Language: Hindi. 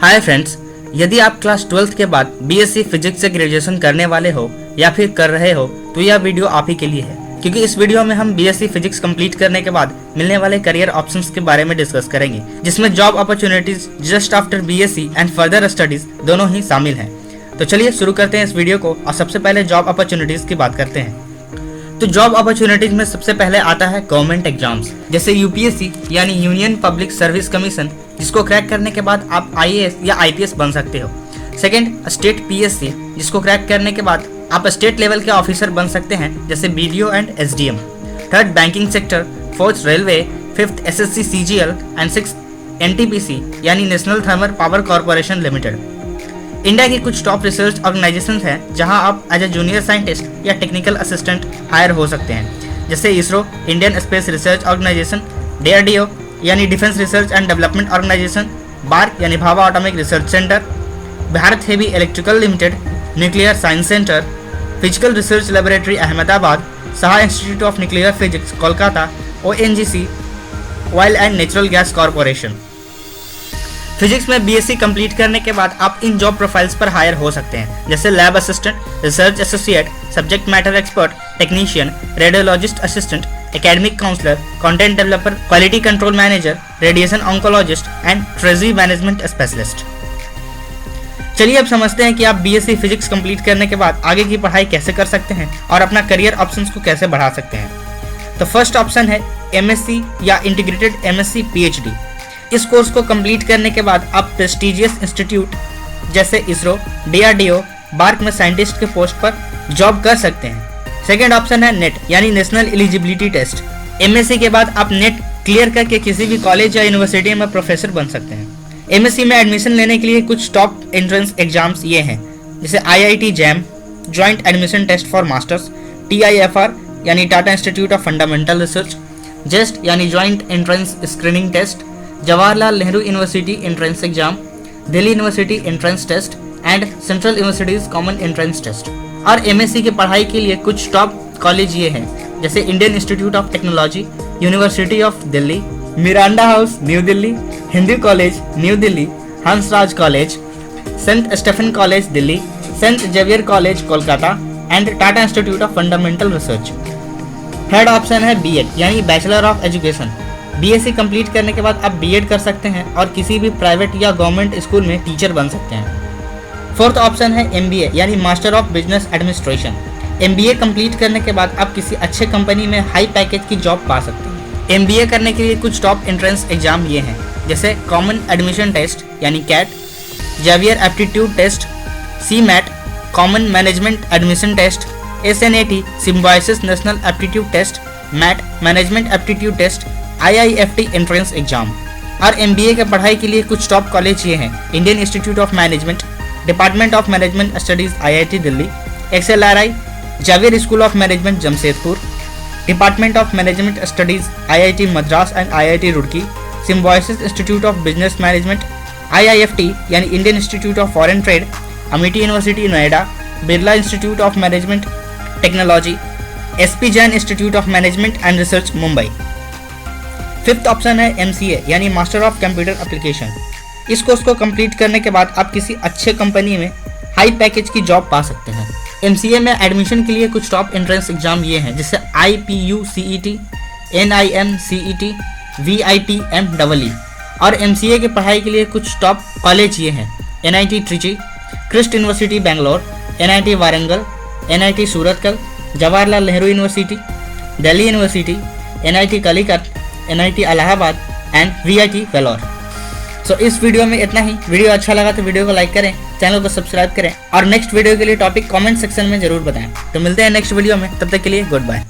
हाय फ्रेंड्स, यदि आप क्लास 12th के बाद बीएससी फिजिक्स से ग्रेजुएशन करने वाले हो या फिर कर रहे हो तो यह वीडियो आप ही के लिए है, क्योंकि इस वीडियो में हम बीएससी फिजिक्स कंप्लीट करने के बाद मिलने वाले करियर ऑप्शंस के बारे में डिस्कस करेंगे, जिसमें job opportunities just after BSc and further studies दोनों ही शामिल हैं। तो चलिए शुरू करते हैं इस वीडियो को और सबसे पहले जॉब अपॉर्चुनिटीज की बात करते हैं। तो जॉब अपॉर्चुनिटीज में सबसे पहले आता है गवर्नमेंट एग्जाम्स, जैसे यूपीएससी यानी यूनियन पब्लिक सर्विस कमीशन, जिसको क्रैक करने के बाद आप आईएएस या आईपीएस बन सकते हो। सेकंड, स्टेट पीएससी, जिसको क्रैक करने के बाद आप स्टेट लेवल के ऑफिसर बन सकते हैं, जैसे BDO and SDM. Third, banking sector. Fourth, railway. Fifth, SSC CGL and six, NTPC यानी national thermal power corporation limited. India की कुछ टॉप रिसर्च ऑर्गेनाइजेशन हैं जहां आप एज ए जूनियर साइंटिस्ट या टेक्निकल असिस्टेंट हायर हो सकते हैं, जैसे ISRO, Indian space research organisation, DRDO यानी defence research and development organisation, BARC यानी Bhabha atomic research centre, Bharat heavy electrical limited, nuclear science centre, physical research laboratory Ahmedabad, Shah institute of nuclear physics Kolkata, ONGC, oil and natural gas corporation. Physics में बीएससी कंप्लीट करने के बाद आप इन जॉब प्रोफाइल्स पर हायर हो सकते हैं, जैसे lab assistant, research associate, subject matter expert, technician, radiologist assistant, academic counsellor, content developer, quality control manager, radiation oncologist and treasury management specialist. चलिए अब समझते हैं कि आप बीएससी फिजिक्स कंप्लीट करने के बाद आगे की पढ़ाई कैसे कर सकते हैं और अपना करियर ऑप्शंस को कैसे बढ़ा सकते हैं। तो फर्स्ट ऑप्शन है एमएससी या इंटीग्रेटेड एमएससी पीएचडी। इस कोर्स को कंप्लीट करने के बाद आप प्रेस्टिजियस इंस्टीट्यूट जैसे इसरो, डीआरडीओ, बार्क में साइंटिस्ट के पोस्ट पर जॉब कर सकते हैं। सेकेंड ऑप्शन है नेट यानी नेशनल एलिजिबिलिटी टेस्ट। एमएससी के बाद आप नेट क्लियर करके किसी भी कॉलेज या यूनिवर्सिटी में प्रोफेसर बन सकते हैं। एमएससी में एडमिशन लेने के लिए कुछ टॉप एंट्रेंस एग्जाम्स ये हैं, जैसे IIT JAM, joint admission test for masters, TIFR यानी Tata institute of fundamental research, JEST यानी joint entrance screening test, Jawaharlal Nehru university entrance exam, Delhi university entrance test and central universities common entrance test. और एमएससी की पढ़ाई के लिए कुछ टॉप कॉलेज ये हैं, जैसे Indian institute of technology, university of Delhi, Miranda house new Delhi, Hindu college new Delhi, Hansraj college, saint Stephen college Delhi, saint Xavier college Kolkata and Tata institute of fundamental research. Third option है बीएड यानी bachelor of education. BSc complete करने के बाद आप बीएड कर सकते हैं और किसी भी प्राइवेट या गवर्नमेंट स्कूल में टीचर बन सकते हैं। फोर्थ ऑप्शन है एमबीए यानी master of business administration. MBA complete करने के बाद आप किसी अच्छे कंपनी में हाई पैकेज की जॉब पा सकते हैं। एमबीए करने के लिए कुछ टॉप एंट्रेंस एग्जाम ये हैं, जैसे कॉमन एडमिशन टेस्ट यानी CAT, Xavier aptitude test, CMAT, common management admission test, SNAT Symbiosis national aptitude test, MAT management aptitude test, IIFT entrance exam. और एमबीए के पढ़ाई के लिए कुछ टॉप कॉलेज ये हैं, Indian institute of management, department of management studies IIT Delhi, XLRI, Xavier school of management Jamshedpur, department of management studies IIT Madras and IIT Roorkee, Symbiosis institute of business management, IIFT यानी Indian institute of foreign trade, Amity university Noida, Birla institute of management technology, SP Jain institute of management and research Mumbai. Fifth option है एमसीए यानी मास्टर ऑफ कंप्यूटर एप्लीकेशन। इस कोर्स को कंप्लीट करने के बाद आप किसी अच्छे कंपनी में हाई पैकेज की जॉब पा सकते हैं। एमसीए में एडमिशन के लिए कुछ टॉप एंट्रेंस एग्जाम ये हैं, जैसे आईपीयूसीईटी, एनआईएमसीईटी, वीआईटीएमईई। और एमसीए की पढ़ाई के लिए कुछ टॉप कॉलेज ये हैं, NIT Trichy, Christ university Bangalore, NIT Warangal, NIT Surathkal, Jawaharlal Nehru university, Delhi university, NIT Calicut, NIT Allahabad and VIT Vellore. So इस वीडियो में इतना ही। वीडियो अच्छा लगा तो वीडियो को लाइक करें, चैनल को सब्सक्राइब करें और नेक्स्ट वीडियो के लिए टॉपिक कमेंट सेक्शन में जरूर बताएं। तो मिलते हैं नेक्स्ट वीडियो में, तब तक के लिए गुड बाय।